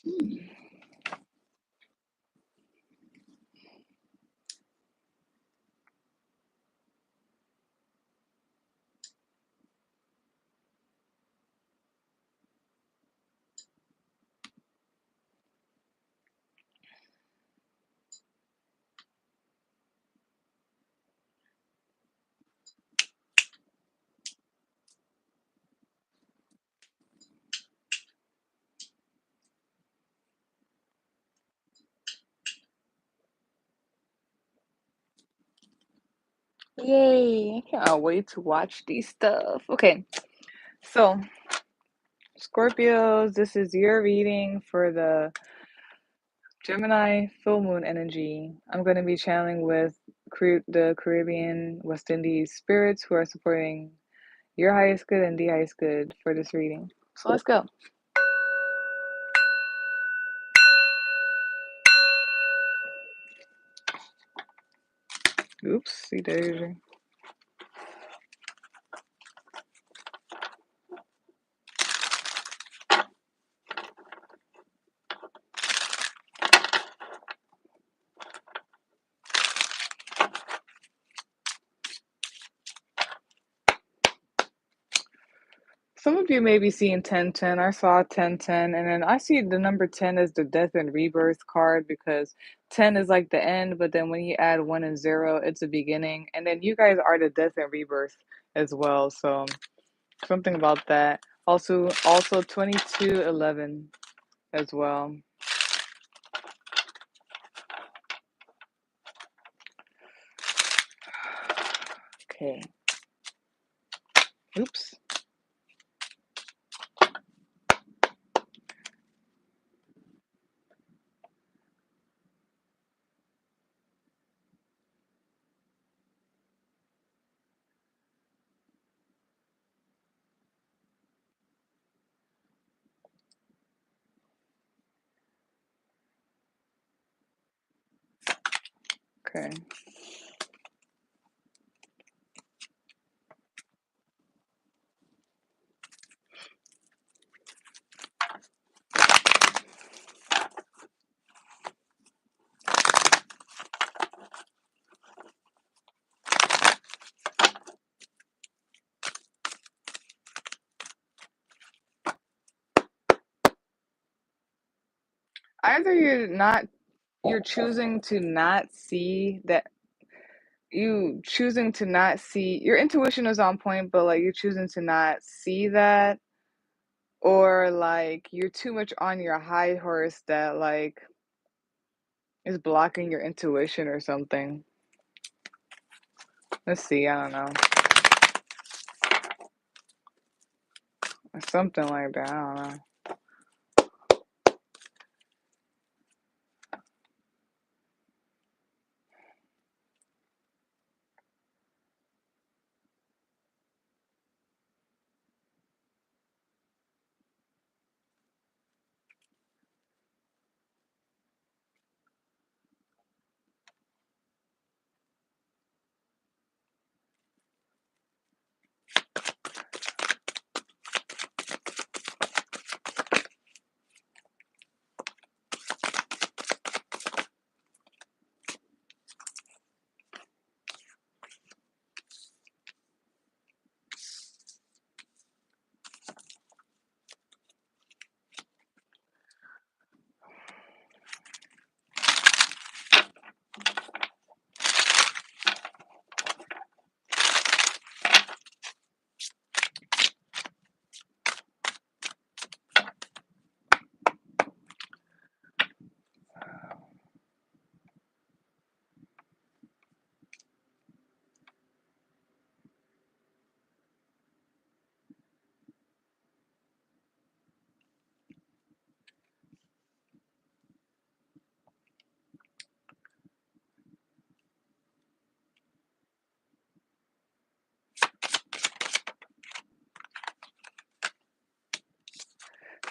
Yay! I cannot wait to watch these stuff. Okay, so Scorpios, this is your reading for the Gemini full moon energy. I'm going to be channeling with the Caribbean West Indies spirits who are supporting your highest good and the highest good for this reading. So let's go. Oops, see daisy. Some of you may be seeing 1010. I saw 1010, and then I see the number 10 as the death and rebirth card because 10 is like the end, but then when you add 1 and 0, it's a beginning. And then you guys are the death and rebirth as well. So something about that. Also 2211 as well. Okay. Oops. Okay. Either you're choosing to not see that you choosing to not see your intuition is on point, but like you're choosing to not see that, or like you're too much on your high horse that like is blocking your intuition or something. Let's see, I don't know. Something like that, I don't know.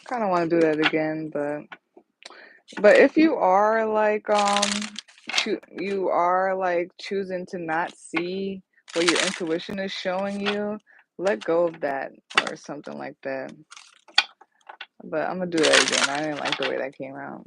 Kind of want to do that again, but if you are like you are like choosing to not see what your intuition is showing you, let go of that or something like that. But I'm gonna do that again. I didn't like the way that came out.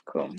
Cool.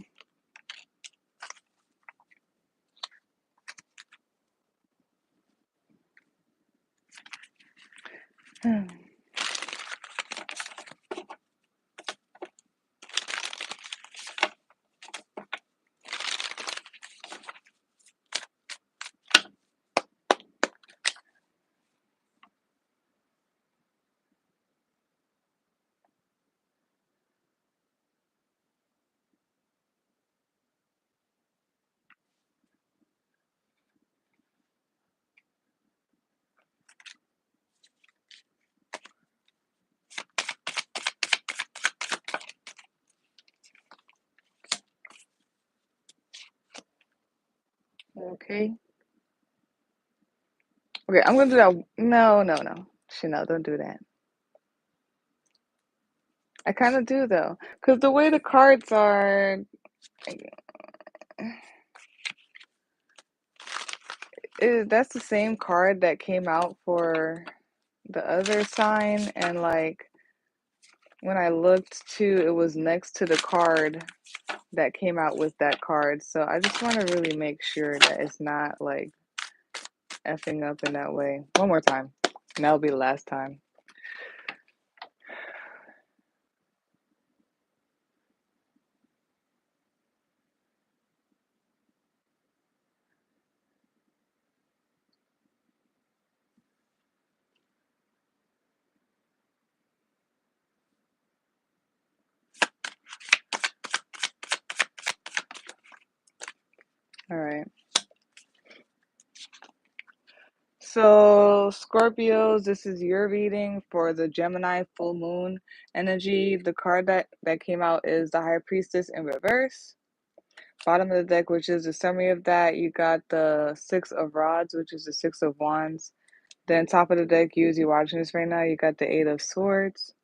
Okay. Okay, I'm gonna do that. No. Chanel, don't do that. I kind of do though, because the way the cards are, that's the same card that came out for the other sign, and like when I looked too, it was next to the card that came out with that card. So I just want to really make sure that it's not like effing up in that way. One more time, and that'll be the last time. All right. So, Scorpios, this is your reading for the Gemini full moon energy. The card that came out is the High Priestess in reverse. Bottom of the deck, which is the summary of that, you got the Six of Rods, which is the Six of Wands. Then top of the deck, you as you're watching this right now, you got the Eight of Swords.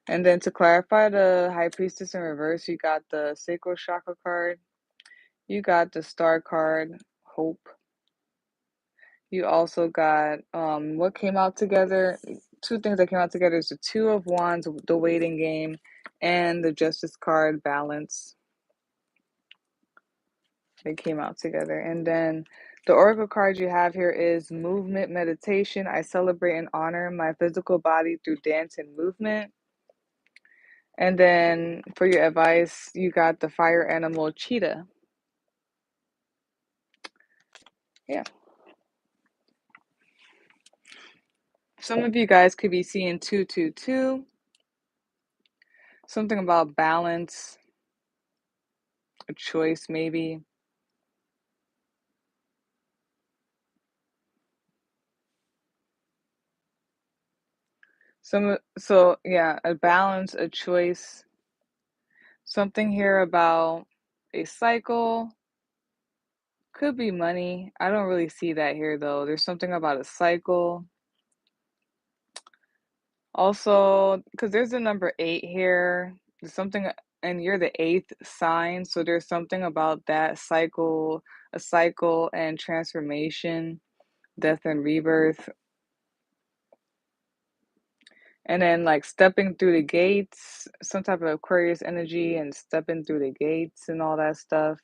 And then to clarify the High Priestess in reverse, you got the Sacral Chakra card. You got the Star card, Hope. You also got what came out together. Two things that came out together is the Two of Wands, the waiting game, and the Justice card, Balance. They came out together. And then the Oracle card you have here is Movement Meditation. I celebrate and honor my physical body through dance and movement. And then for your advice, you got the fire animal, Cheetah. Yeah. Some of you guys could be seeing 222. Something about balance, a choice maybe. So yeah, a balance, a choice. Something here about a cycle. Could be money. I don't really see that here though. There's something about a cycle. Also, because there's a number 8 here. There's something, and you're the eighth sign, so there's something about that cycle, a cycle and transformation, death and rebirth. And then like stepping through the gates, some type of Aquarius energy and stepping through the gates and all that stuff.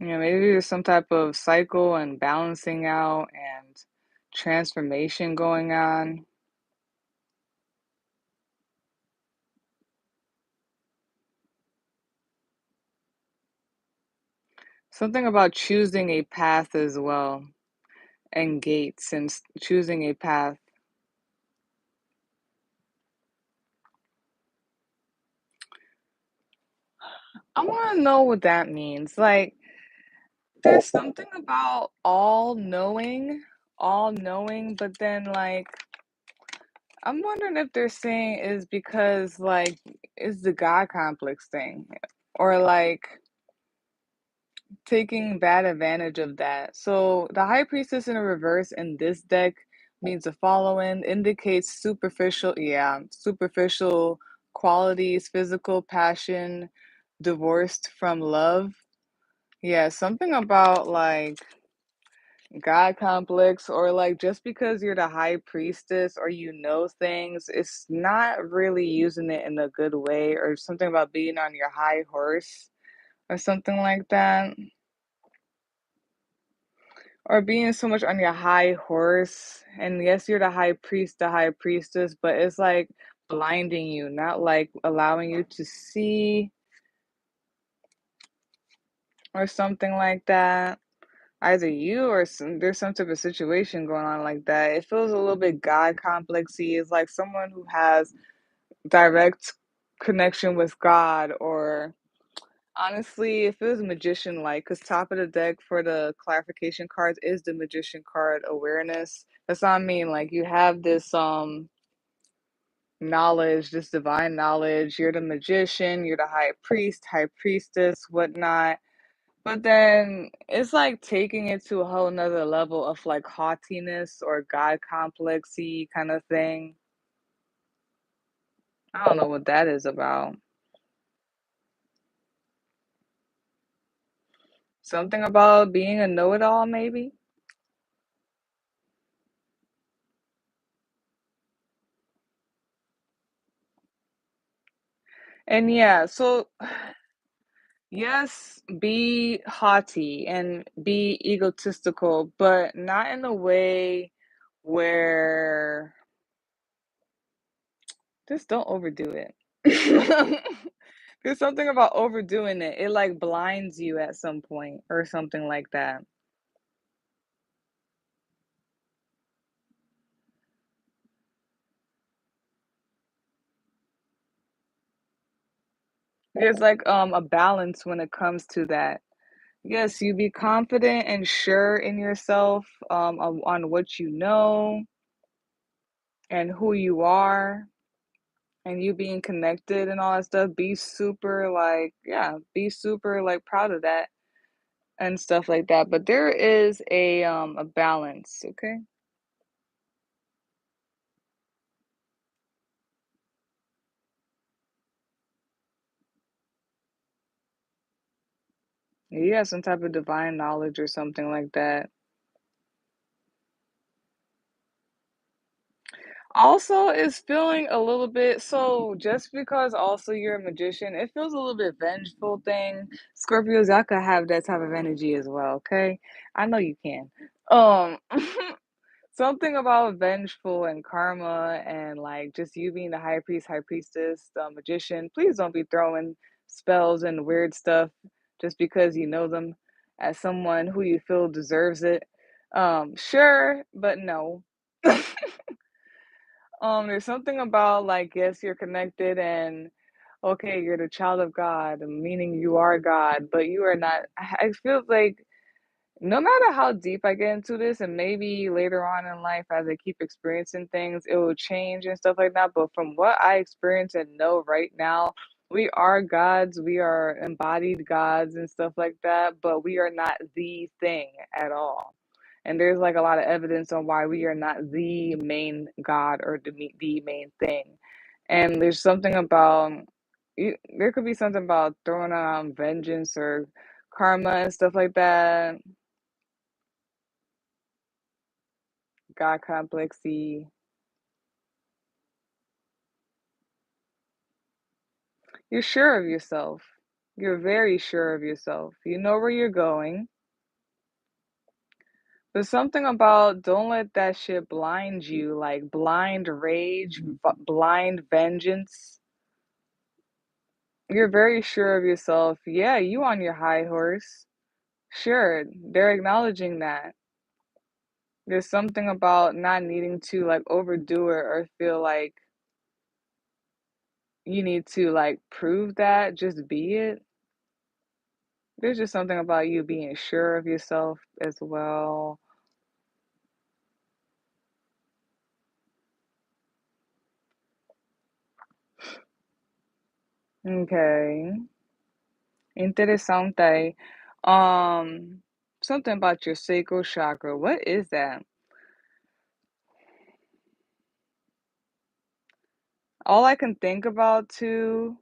You know, maybe there's some type of cycle and balancing out and transformation going on. Something about choosing a path as well, and gates and choosing a path. I want to know what that means. Like, there's something about all knowing, but then like I'm wondering if they're saying is because like it's the God complex thing, or like taking bad advantage of that. So the high priestess in a reverse in this deck means the following indicates superficial qualities, physical passion, divorced from love. Yeah, something about like God complex, or like just because you're the high priestess or you know things, it's not really using it in a good way, or something about being on your high horse or something like that. Or being so much on your high horse. And yes, you're the high priest, the high priestess, but it's like blinding you, not like allowing you to see or something like that. Either you or there's some type of situation going on like that. It feels a little bit God complexy. It's like someone who has direct connection with God, or honestly, it feels magician like, because top of the deck for the clarification cards is the magician card awareness. That's what I mean. Like you have this knowledge, this divine knowledge. You're the magician, you're the high priest, high priestess, whatnot. But then it's like taking it to a whole nother level of like haughtiness or God complexy kind of thing. I don't know what that is about. Something about being a know-it-all, maybe? And yeah, so yes, be haughty and be egotistical, but not in a way where just don't overdo it. There's something about overdoing it. It like blinds you at some point or something like that. There's like a balance when it comes to that. Yes, you be confident and sure in yourself, on what you know and who you are, and you being connected and all that stuff. Be super like, yeah, be super like proud of that and stuff like that. But there is a balance, okay? You have some type of divine knowledge or something like that. Also, is feeling a little bit, so just because also you're a magician, it feels a little bit vengeful thing. Scorpios, y'all could have that type of energy as well, okay? I know you can. Um, something about vengeful and karma and like just you being the high priest, high priestess, the magician. Please don't be throwing spells and weird stuff just because you know them as someone who you feel deserves it. Sure, but no. There's something about like, yes, you're connected and okay, you're the child of God, meaning you are God, but you are not. I feel like no matter how deep I get into this, and maybe later on in life, as I keep experiencing things, it will change and stuff like that. But from what I experience and know right now, we are gods, we are embodied gods and stuff like that, but we are not the thing at all. And there's like a lot of evidence on why we are not the main god or the main thing. And there's something about there could be something about throwing on vengeance or karma and stuff like that. God complexy. You're sure of yourself. You're very sure of yourself. You know where you're going. There's something about don't let that shit blind you, like blind rage, blind vengeance. You're very sure of yourself. Yeah, you on your high horse. Sure, they're acknowledging that. There's something about not needing to like overdo it or feel like you need to like prove that, just be it. There's just something about you being sure of yourself as well. Okay. Interesante. Um, Something about your sacral chakra. What is that? All I can think about too,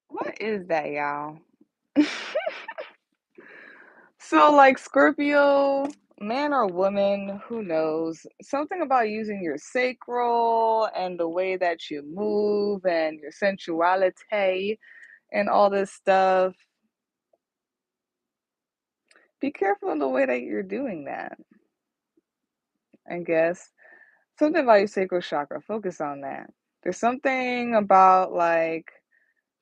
what is that, y'all? So, like Scorpio, man or woman, who knows? Something about using your sacral and the way that you move and your sensuality and all this stuff. Be careful in the way that you're doing that, I guess. Something about your sacral chakra. Focus on that. There's something about like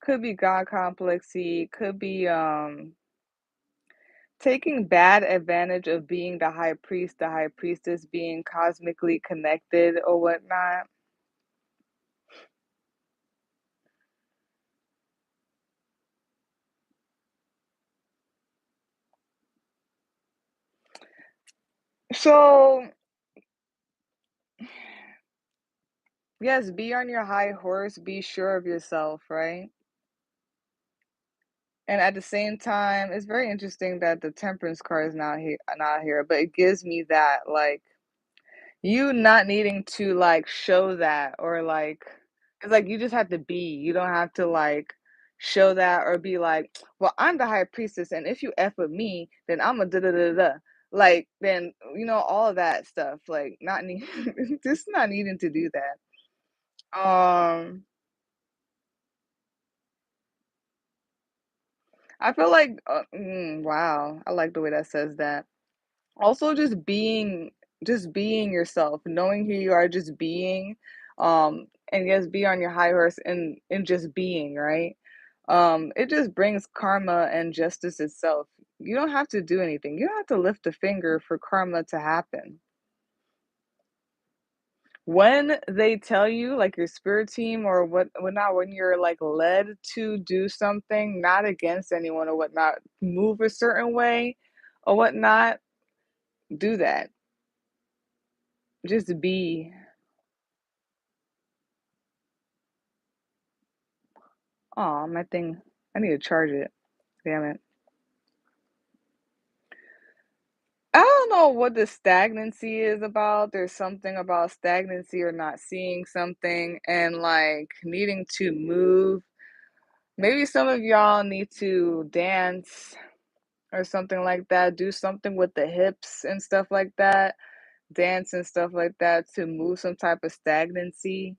could be God complexy, could be taking bad advantage of being the high priest, the high priestess being cosmically connected or whatnot. So, yes, be on your high horse, be sure of yourself, right? And at the same time, it's very interesting that the temperance card is not here, but it gives me that like you not needing to, like, show that or, like it's like you just have to be. You don't have to, like, show that or be like, "Well, I'm the high priestess, and if you F with me, then I'm a da da da da." Like, then, all of that stuff, like, not need just not needing to do that. Um, I feel like, wow, I like the way that says that. Also, just being yourself, knowing who you are, just being, and yes, be on your high horse and just being, right? It just brings karma and justice itself. You don't have to do anything. You don't have to lift a finger for karma to happen. When they tell you, like your spirit team or whatnot, when you're like led to do something, not against anyone or whatnot, move a certain way or whatnot, do that. Just be. Oh, my thing. I need to charge it. Damn it. I don't know what the stagnancy is about. There's something about stagnancy or not seeing something and like needing to move. Maybe some of y'all need to dance or something like that. Do something with the hips and stuff like that. Dance and stuff like that to move some type of stagnancy.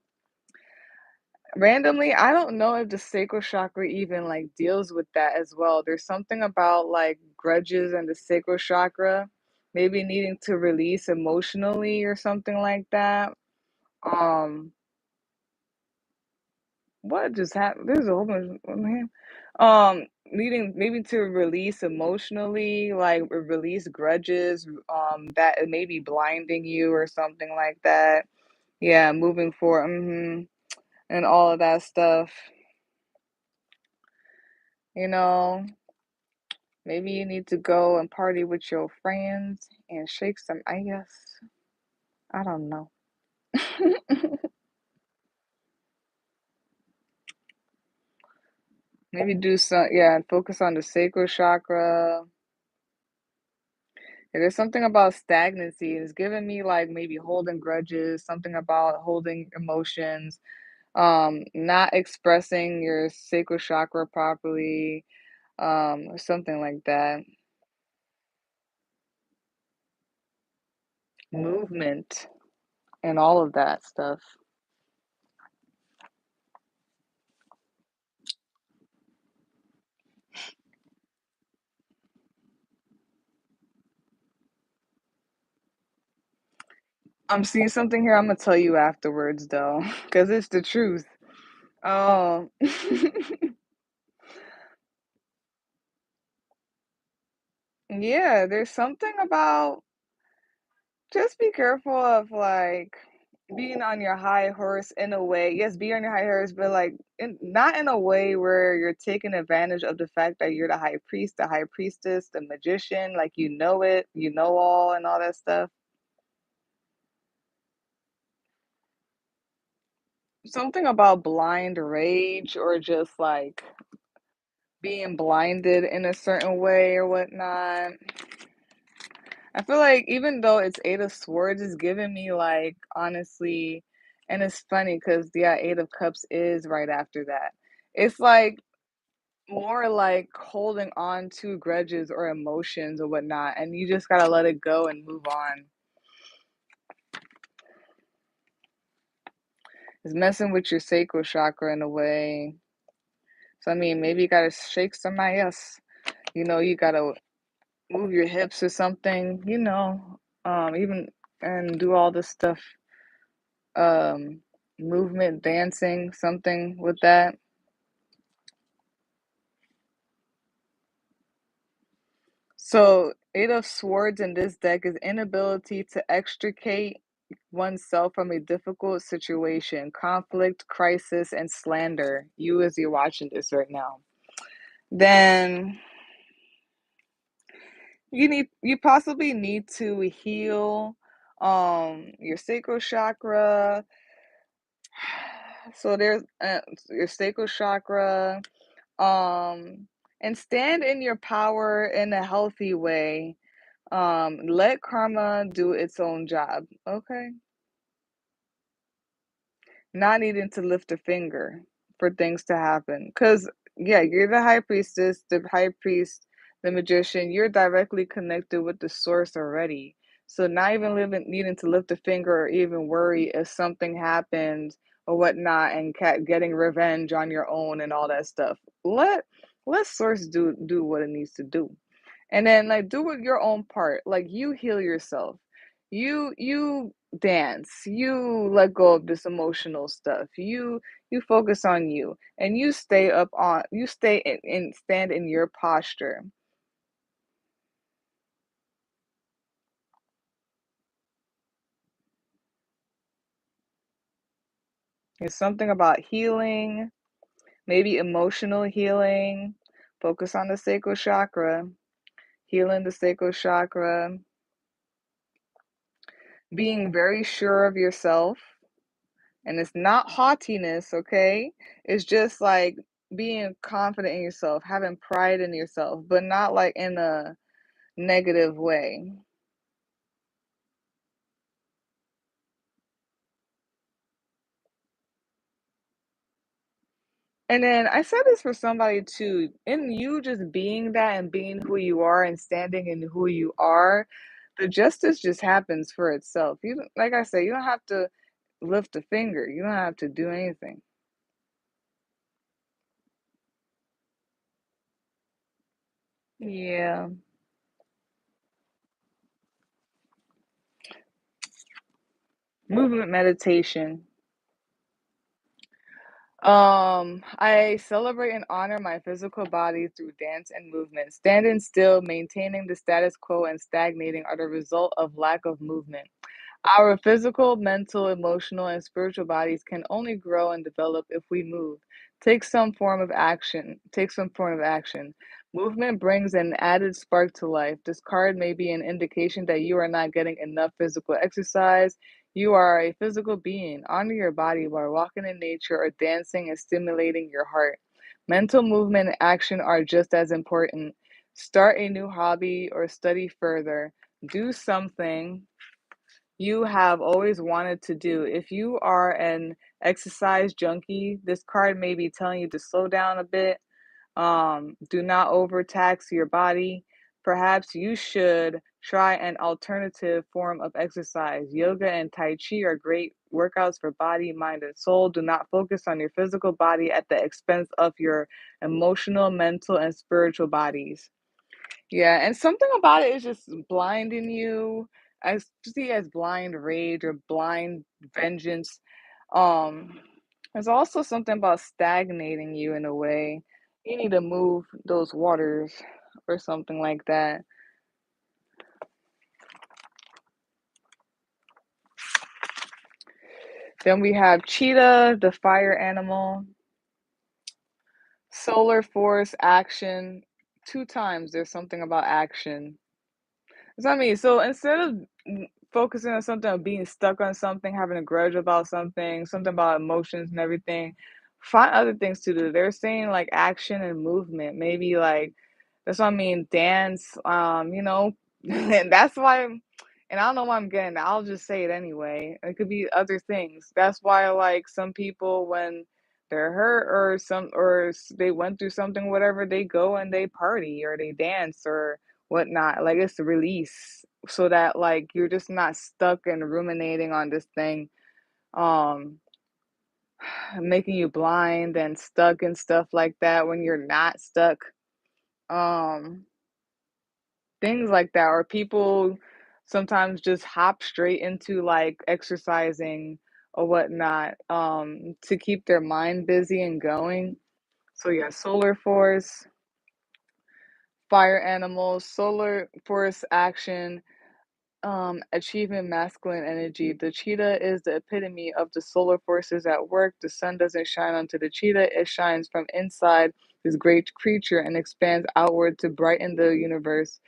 Randomly, I don't know if the sacral chakra even like deals with that as well. There's something about like grudges and the sacral chakra, maybe needing to release emotionally or something like that. Um, what just happened? There's a whole bunch of him. Needing maybe to release emotionally, like release grudges, that may be blinding you or something like that. Yeah, moving forward, and all of that stuff. You know, Maybe you need to go and party with your friends and shake some ass. I don't know. Maybe do some, yeah, and focus on the sacral chakra. Yeah, there's something about stagnancy. It's giving me like maybe holding grudges, something about holding emotions, not expressing your sacral chakra properly, or something like that. Movement and all of that stuff. I'm seeing something here. I'm gonna tell you afterwards though, because it's the truth. Oh, yeah, there's something about just be careful of like being on your high horse in a way. Yes, be on your high horse, but like not in a way where you're taking advantage of the fact that you're the high priest, the high priestess, the magician, like you know it, you know all, and all that stuff. something about blind rage or just like being blinded in a certain way or whatnot. I feel like even though it's Eight of Swords, it's giving me like honestly, and it's funny because yeah, Eight of Cups is right after that. It's like more like holding on to grudges or emotions or whatnot, and you just gotta let it go and move on. It's messing with your sacral chakra in a way. So I mean, maybe you gotta shake somebody else. You gotta move your hips or something. Even and do all this stuff. Um, movement, dancing, something with that. So, Eight of Swords in this deck is inability to extricate oneself from a difficult situation, conflict, crisis, and slander. You, as you're watching this right now, then you possibly need to heal your sacral chakra. So there's your sacral chakra, um, and stand in your power in a healthy way. Let karma do its own job. Okay. Not needing to lift a finger for things to happen. Because, yeah, you're the high priestess, the high priest, the magician. You're directly connected with the source already. So, not even needing to lift a finger or even worry if something happens or whatnot and getting revenge on your own and all that stuff. Let source do what it needs to do. And then like do with your own part. Like you heal yourself. You dance. You let go of this emotional stuff. You focus on you and you stay and stand in your posture. It's something about healing, maybe emotional healing. Focus on the sacral chakra, healing the sacral chakra, being very sure of yourself. And it's not haughtiness, okay? It's just like being confident in yourself, having pride in yourself, but not like in a negative way. And then I said this for somebody too. In you just being that and being who you are and standing in who you are, the justice just happens for itself. Like I said, you don't have to lift a finger. You don't have to do anything. Yeah. Movement meditation. I celebrate and honor my physical body through dance and movement. Standing still, maintaining the status quo, and stagnating are the result of lack of movement. Our physical, mental, emotional, and spiritual bodies can only grow and develop if we move. Take some form of action. Take some form of action. Movement brings an added spark to life. This card may be an indication that you are not getting enough physical exercise. You are a physical being. Honor your body by walking in nature or dancing and stimulating your heart. Mental movement and action are just as important. Start a new hobby or study further. Do something you have always wanted to do. If you are an exercise junkie, this card may be telling you to slow down a bit. Do not overtax your body. Perhaps you should try an alternative form of exercise. Yoga and Tai Chi are great workouts for body, mind, and soul. Do not focus on your physical body at the expense of your emotional, mental, and spiritual bodies. Yeah, and something about it is just blinding you as see as blind rage or blind vengeance. Um, there's also something about stagnating you in a way. You need to move those waters or something like that. Then we have cheetah, the fire animal, solar force, action. Two times there's something about action. So I mean, so instead of focusing on something or being stuck on something, having a grudge about something, something about emotions and everything, find other things to do. They're saying like action and movement, maybe like that's what I mean, dance, and that's why, and I don't know why I'm getting that. I'll just say it anyway. It could be other things. That's why, like, some people, when they're hurt or they went through something, whatever, they go and they party or they dance or whatnot. Like, it's a release so that, like, you're just not stuck and ruminating on this thing, um, making you blind and stuck and stuff like that when you're not stuck. Um, Things like that, or people sometimes just hop straight into, like, exercising or whatnot, to keep their mind busy and going. So, yeah, solar force, fire animals, solar force action, achievement masculine energy. The cheetah is the epitome of the solar forces at work. The sun doesn't shine onto the cheetah, it shines from inside this great creature and expands outward to brighten the universe.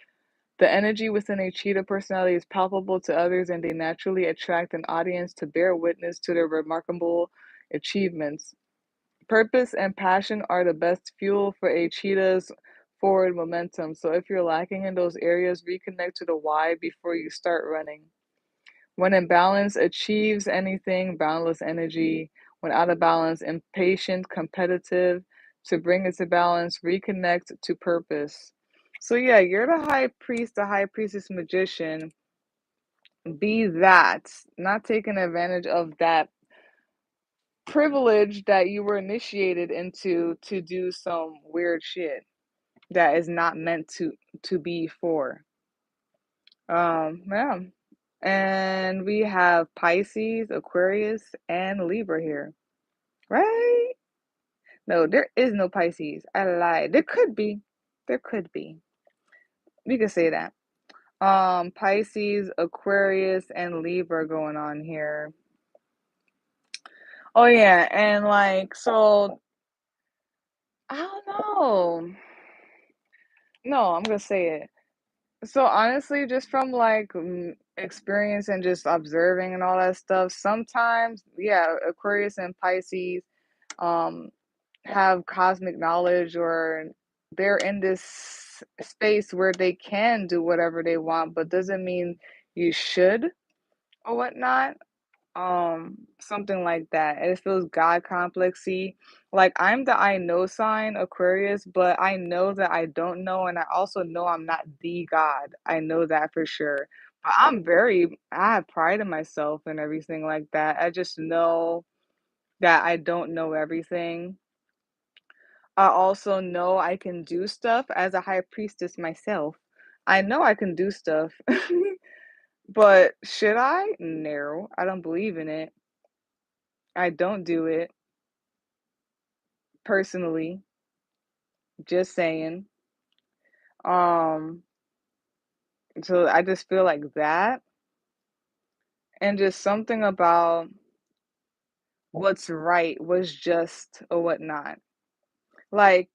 The energy within a cheetah personality is palpable to others, and they naturally attract an audience to bear witness to their remarkable achievements. Purpose and passion are the best fuel for a cheetah's forward momentum. So, if you're lacking in those areas, reconnect to the why before you start running. When in balance, achieves anything, boundless energy. When out of balance, impatient, competitive. To bring it to balance, reconnect to purpose. So, yeah, you're the high priest, the high priestess magician. Be that, not taking advantage of that privilege that you were initiated into to do some weird shit that is not meant to be for. Yeah. And we have Pisces, Aquarius, and Libra here. Right? No, there is no Pisces. I lied. There could be. There could be. We could say that. Pisces, Aquarius, and Libra going on here. Oh yeah, and like so I don't know. No, I'm gonna say it. So honestly, just from like experience and just observing and all that stuff, sometimes, yeah, Aquarius and Pisces um have cosmic knowledge, or they're in this space where they can do whatever they want, but doesn't mean you should or whatnot. Something like that. It feels God complexy. Like, I'm the I know sign, Aquarius, but I know that I don't know, and I also know I'm not the God. I know that for sure. But I have pride in myself and everything like that. I just know that I don't know everything. I also know I can do stuff as a high priestess myself. I know I can do stuff. But should I? No, I don't believe in it. I don't do it personally. Just saying. Um, so I just feel like that, and just something about what's right was just or whatnot. Like,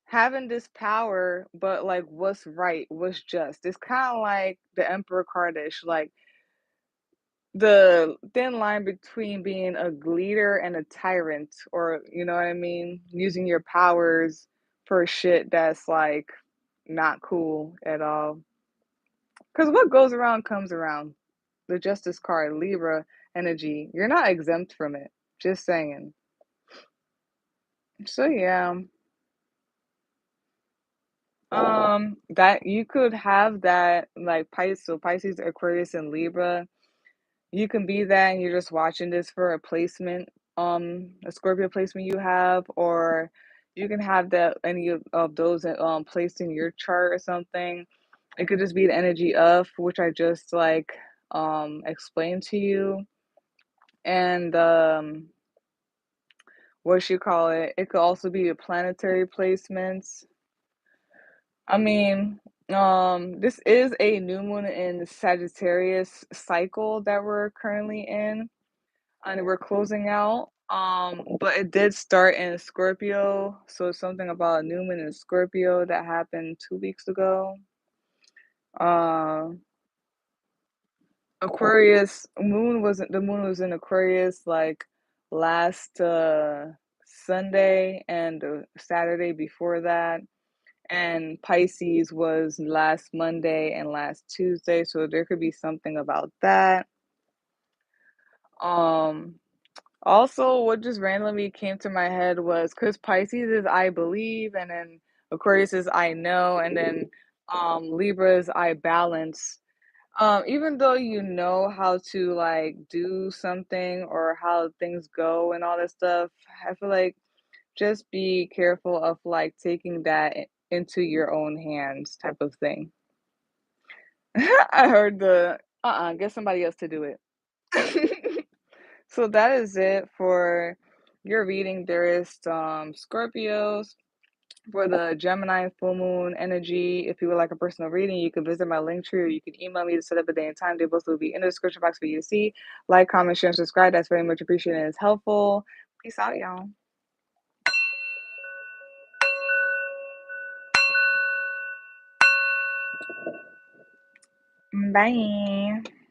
having this power, but like what's right was just. It's kind of like the Emperor Kardish, like the thin line between being a leader and a tyrant, or you know what I mean, using your powers for shit that's like not cool at all. Because what goes around comes around. The Justice card, Libra energy, you're not exempt from it. Just saying. So yeah, that you could have that like Pisces, so Pisces, Aquarius, and Libra. You can be that, and you're just watching this for a placement, a Scorpio placement you have, or you can have that any of those placed in your chart or something. It could just be the energy of which I just like explained to you, and what you call it. It could also be the planetary placements. I mean, this is a new moon in the Sagittarius cycle that we're currently in, and we're closing out. But it did start in Scorpio, so something about a new moon in Scorpio that happened 2 weeks ago. Um, Aquarius the moon was in Aquarius like last Sunday and Saturday before that. And Pisces was last Monday and last Tuesday, so there could be something about that. Um, Also, what just randomly came to my head was because Pisces is I believe, and then Aquarius is I know, and then Libra is I balance. Even though you know how to like do something or how things go and all that stuff, I feel like just be careful of like taking that into your own hands type of thing. I heard the get somebody else to do it. So that is it for your reading. There is Scorpios for the Gemini full moon energy. If you would like a personal reading, you can visit my link tree or you can email me to set up a day and time. They both will be in the description box for you to see. Like, comment, share, and subscribe. That's very much appreciated and it's helpful. Peace out, y'all. Bye.